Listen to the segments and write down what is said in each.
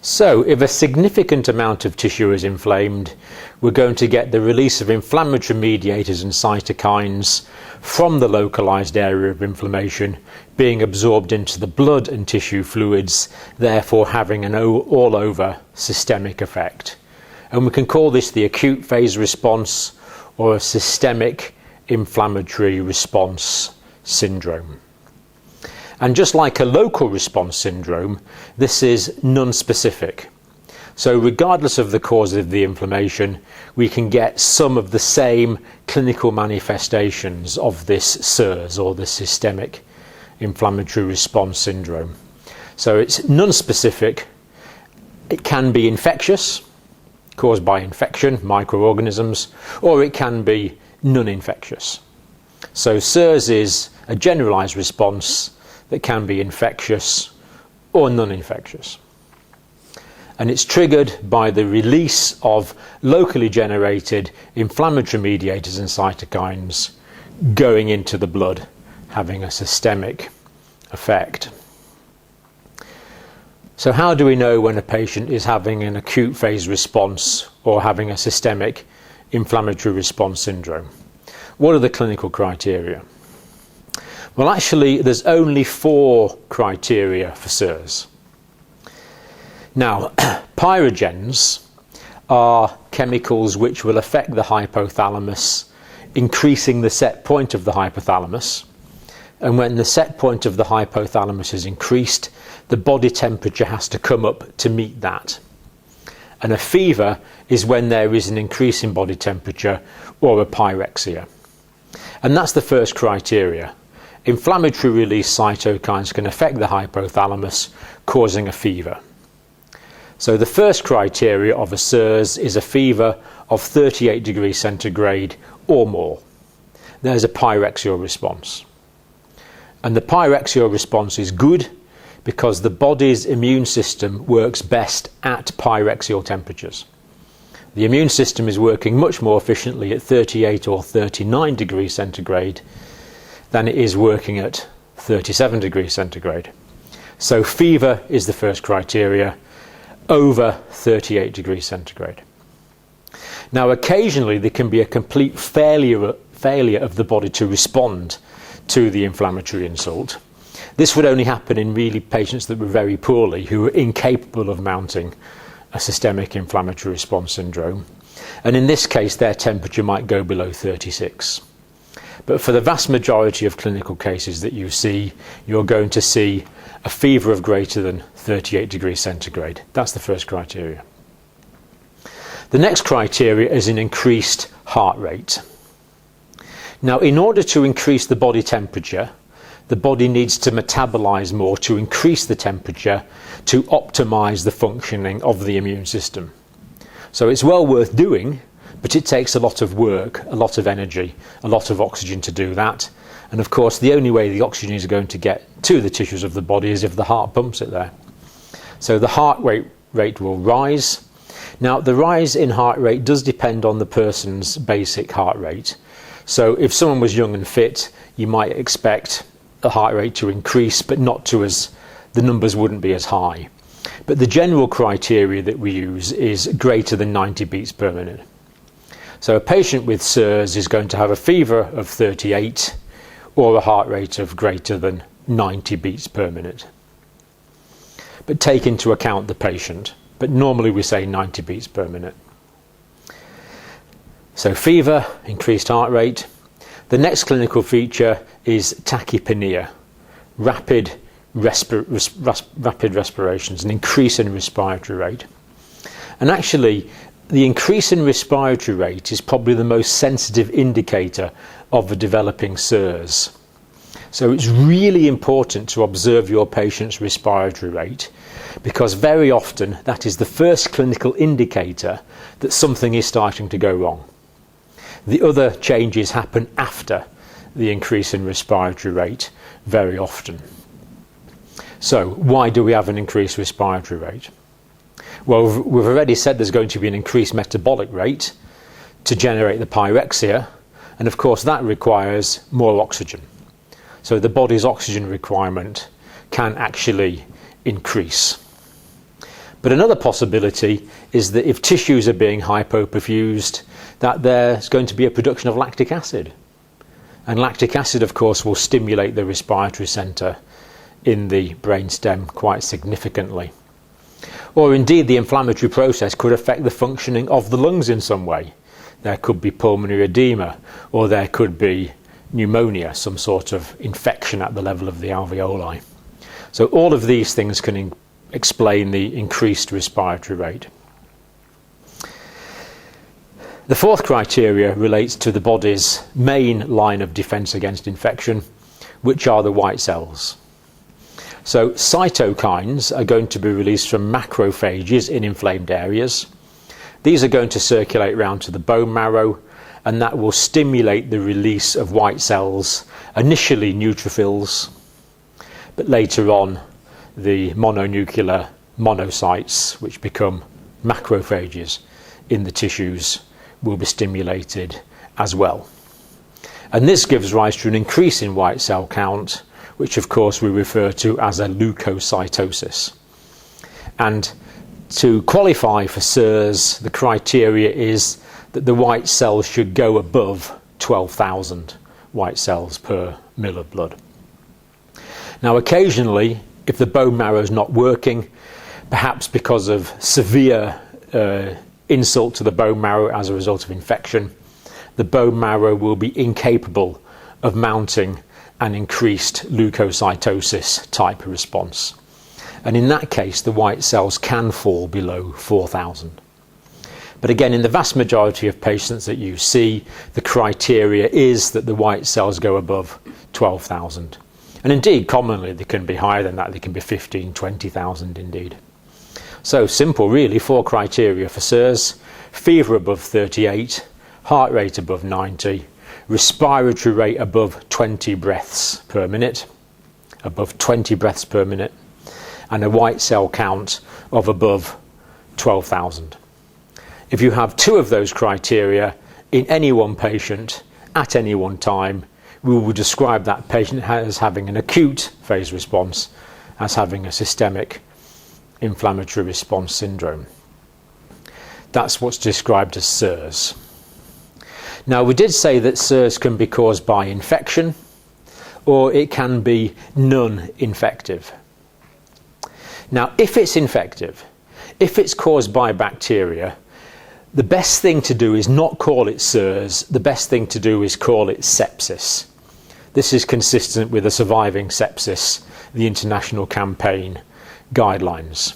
So if a significant amount of tissue is inflamed, we're going to get the release of inflammatory mediators and cytokines from the localized area of inflammation being absorbed into the blood and tissue fluids, therefore having an all-over systemic effect. And we can call this the acute phase response or a systemic inflammatory response syndrome. And just like a local response syndrome, this is non-specific. So regardless of the cause of the inflammation, we can get some of the same clinical manifestations of this SIRS, or the systemic inflammatory response syndrome. So it's non-specific. It can be infectious, caused by infection, microorganisms, or it can be non-infectious. So SIRS is a generalized response that can be infectious or non-infectious. And it's triggered by the release of locally generated inflammatory mediators and cytokines going into the blood, having a systemic effect. So how do we know when a patient is having an acute phase response or having a systemic inflammatory response syndrome? What are the clinical criteria? Well, actually, there's only 4 criteria for SIRS. Now, pyrogens are chemicals which will affect the hypothalamus, increasing the set point of the hypothalamus. And when the set point of the hypothalamus is increased, the body temperature has to come up to meet that. And a fever is when there is an increase in body temperature or a pyrexia. And that's the first criteria. Inflammatory release cytokines can affect the hypothalamus, causing a fever. So the first criteria of a SIRS is a fever of 38 degrees centigrade or more. There's a pyrexial response. And the pyrexial response is good because the body's immune system works best at pyrexial temperatures. The immune system is working much more efficiently at 38 or 39 degrees centigrade than it is working at 37 degrees centigrade. So fever is the first criteria, over 38 degrees centigrade. Now occasionally there can be a complete failure of the body to respond to the inflammatory insult. This would only happen in really patients that were very poorly, who were incapable of mounting a systemic inflammatory response syndrome. And in this case their temperature might go below 36. But for the vast majority of clinical cases that you see, you're going to see a fever of greater than 38 degrees centigrade. That's the first criteria. The next criteria is an increased heart rate. Now, in order to increase the body temperature, the body needs to metabolize more to increase the temperature to optimize the functioning of the immune system. So it's well worth doing, but it takes a lot of work, a lot of energy, a lot of oxygen to do that. And of course, the only way the oxygen is going to get to the tissues of the body is if the heart pumps it there. So the heart rate will rise. Now, the rise in heart rate does depend on the person's basic heart rate. So if someone was young and fit, you might expect the heart rate to increase, but not to the numbers wouldn't be as high. But the general criteria that we use is greater than 90 beats per minute. So a patient with SIRS is going to have a fever of 38 or a heart rate of greater than 90 beats per minute. But take into account the patient. But normally we say 90 beats per minute. So fever, increased heart rate. The next clinical feature is tachypnea, rapid respirations, an increase in respiratory rate. And actually, the increase in respiratory rate is probably the most sensitive indicator of a developing SIRS. So it's really important to observe your patient's respiratory rate, because very often that is the first clinical indicator that something is starting to go wrong. The other changes happen after the increase in respiratory rate very often. So why do we have an increased respiratory rate? Well, we've already said there's going to be an increased metabolic rate to generate the pyrexia, and of course that requires more oxygen. So the body's oxygen requirement can actually increase. But another possibility is that if tissues are being hypoperfused, that there's going to be a production of lactic acid. And lactic acid, of course, will stimulate the respiratory centre in the brainstem quite significantly. Or indeed, the inflammatory process could affect the functioning of the lungs in some way. There could be pulmonary edema, or there could be pneumonia, some sort of infection at the level of the alveoli. So all of these things can explain the increased respiratory rate. The fourth criteria relates to the body's main line of defence against infection, which are the white cells. So cytokines are going to be released from macrophages in inflamed areas. These are going to circulate round to the bone marrow, and that will stimulate the release of white cells, initially neutrophils, but later on the mononuclear monocytes, which become macrophages in the tissues, will be stimulated as well. And this gives rise to an increase in white cell count, which of course we refer to as a leukocytosis. And to qualify for SIRS, the criteria is that the white cells should go above 12,000 white cells per ml of blood. Now occasionally, if the bone marrow is not working, perhaps because of severe insult to the bone marrow as a result of infection, the bone marrow will be incapable of mounting an increased leukocytosis type of response. And in that case, the white cells can fall below 4,000. But again, in the vast majority of patients that you see, the criteria is that the white cells go above 12,000. And indeed, commonly they can be higher than that. They can be 15, 20,000 indeed. So simple really, 4 criteria for SIRS: fever above 38, heart rate above 90, respiratory rate above 20 breaths per minute, above 20 breaths per minute, and a white cell count of above 12,000. If you have 2 of those criteria in any one patient at any one time, we will describe that patient as having an acute phase response, as having a systemic inflammatory response syndrome. That's what's described as SIRS. Now, we did say that SIRS can be caused by infection, or it can be non-infective. Now, if it's infective, if it's caused by bacteria, the best thing to do is not call it SIRS. The best thing to do is call it sepsis. This is consistent with the Surviving Sepsis, the international campaign guidelines.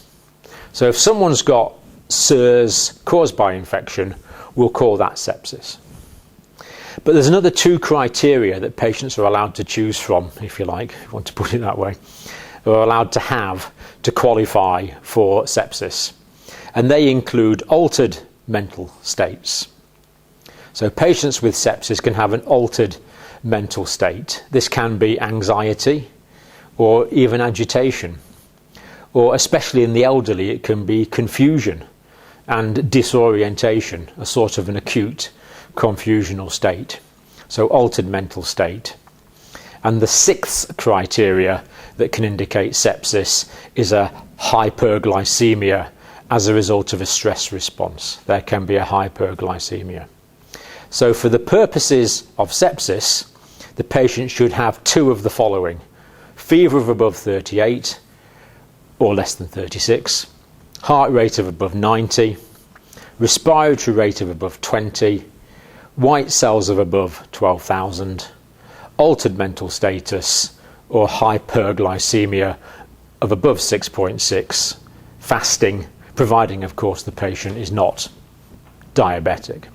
So if someone's got SIRS caused by infection, we'll call that sepsis. But there's another 2 criteria that patients are allowed to choose from, if you like, if you want to put it that way, are allowed to have to qualify for sepsis. And they include altered mental states. So patients with sepsis can have an altered mental state. This can be anxiety or even agitation, or especially in the elderly it can be confusion and disorientation, a sort of an acute confusional state. So altered mental state. And the 6th criteria that can indicate sepsis is a hyperglycemia as a result of a stress response. There can be a hyperglycemia. So for the purposes of sepsis, the patient should have 2 of the following: fever of above 38 or less than 36, heart rate of above 90, respiratory rate of above 20, white cells of above 12,000, altered mental status, or hyperglycemia of above 6.6, fasting, providing of course the patient is not diabetic.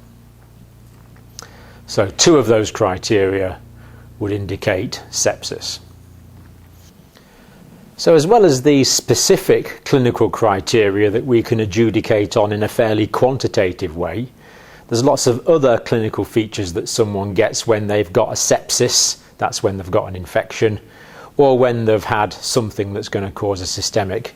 So 2 of those criteria would indicate sepsis. So as well as these specific clinical criteria that we can adjudicate on in a fairly quantitative way, there's lots of other clinical features that someone gets when they've got a sepsis, that's when they've got an infection, or when they've had something that's going to cause a systemic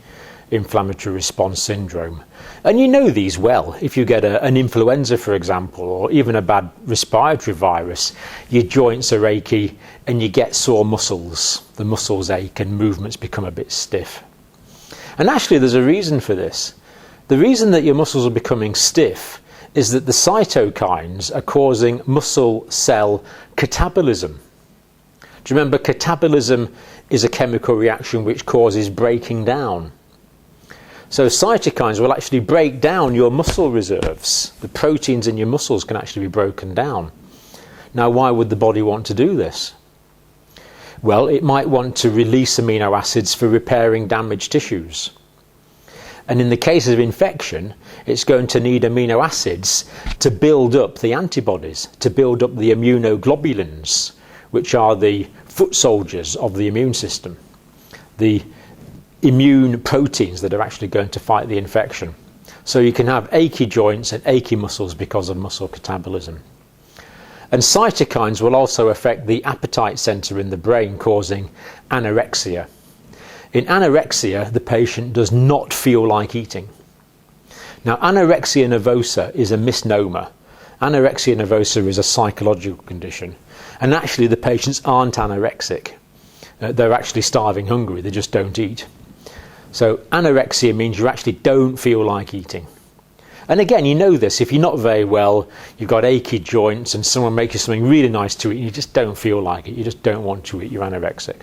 inflammatory response syndrome. And you know these well. If you get an influenza, for example, or even a bad respiratory virus, your joints are achy and you get sore muscles. The muscles ache and movements become a bit stiff. And actually there's a reason for this. The reason that your muscles are becoming stiff is that the cytokines are causing muscle cell catabolism. Do you remember catabolism is a chemical reaction which causes breaking down? So cytokines will actually break down your muscle reserves. The proteins in your muscles can actually be broken down. Now, why would the body want to do this? Well, it might want to release amino acids for repairing damaged tissues. And in the case of infection, it's going to need amino acids to build up the antibodies, to build up the immunoglobulins, which are the foot soldiers of the immune system, the immune proteins that are actually going to fight the infection. So you can have achy joints and achy muscles because of muscle catabolism. And cytokines will also affect the appetite center in the brain, causing anorexia. In anorexia, the patient does not feel like eating. Now, anorexia nervosa is a misnomer. Anorexia nervosa is a psychological condition. And actually, the patients aren't anorexic. They're actually starving hungry. They just don't eat. So anorexia means you actually don't feel like eating. And again, you know this. If you're not very well, you've got achy joints and someone makes you something really nice to eat, and you just don't feel like it. You just don't want to eat. You're anorexic.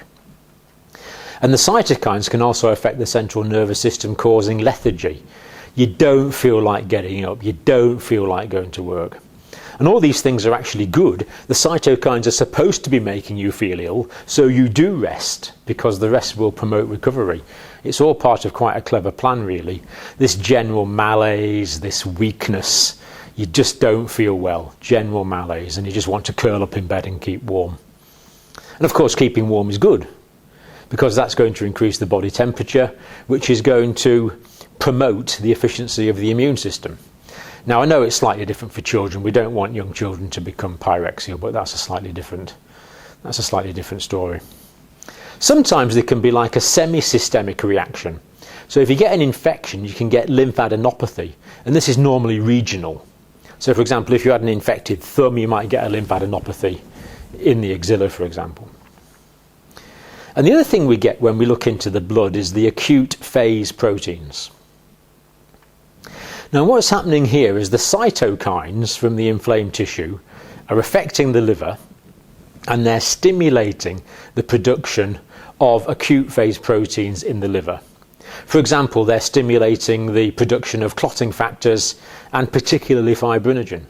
And the cytokines can also affect the central nervous system, causing lethargy. You don't feel like getting up. You don't feel like going to work. And all these things are actually good. The cytokines are supposed to be making you feel ill, so you do rest, because the rest will promote recovery. It's all part of quite a clever plan, really. This general malaise, this weakness, you just don't feel well, general malaise, and you just want to curl up in bed and keep warm. And of course, keeping warm is good, because that's going to increase the body temperature, which is going to promote the efficiency of the immune system. Now, I know it's slightly different for children. We don't want young children to become pyrexia, but that's a slightly different story. Sometimes there can be like a semi-systemic reaction. So if you get an infection, you can get lymphadenopathy, and this is normally regional. So for example, if you had an infected thumb, you might get a lymphadenopathy in the axilla, for example. And the other thing we get when we look into the blood is the acute phase proteins. Now, what's happening here is the cytokines from the inflamed tissue are affecting the liver, and they're stimulating the production of acute phase proteins in the liver. For example, they're stimulating the production of clotting factors and particularly fibrinogen.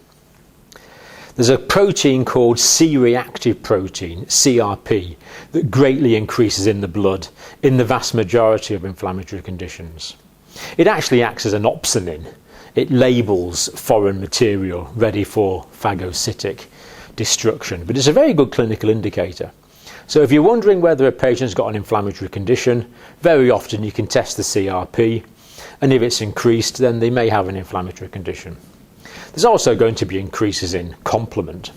There's a protein called C-reactive protein, CRP, that greatly increases in the blood in the vast majority of inflammatory conditions. It actually acts as an opsonin. It labels foreign material ready for phagocytic destruction, but it's a very good clinical indicator. So if you're wondering whether a patient's got an inflammatory condition, very often you can test the CRP, and if it's increased, then they may have an inflammatory condition. There's also going to be increases in complement,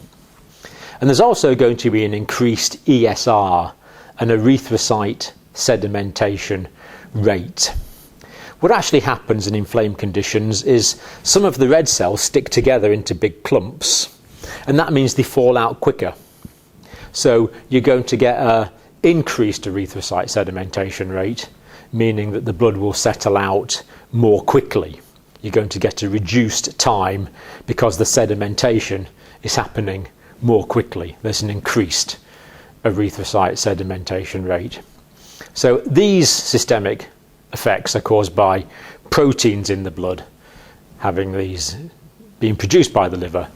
and there's also going to be an increased ESR, an erythrocyte sedimentation rate. What actually happens in inflamed conditions is some of the red cells stick together into big clumps, and that means they fall out quicker. So you're going to get an increased erythrocyte sedimentation rate, meaning that the blood will settle out more quickly. You're going to get a reduced time because the sedimentation is happening more quickly. There's an increased erythrocyte sedimentation rate. So these systemic effects are caused by proteins in the blood having these being produced by the liver,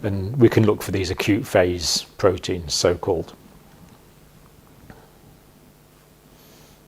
and we can look for these acute phase proteins, so called.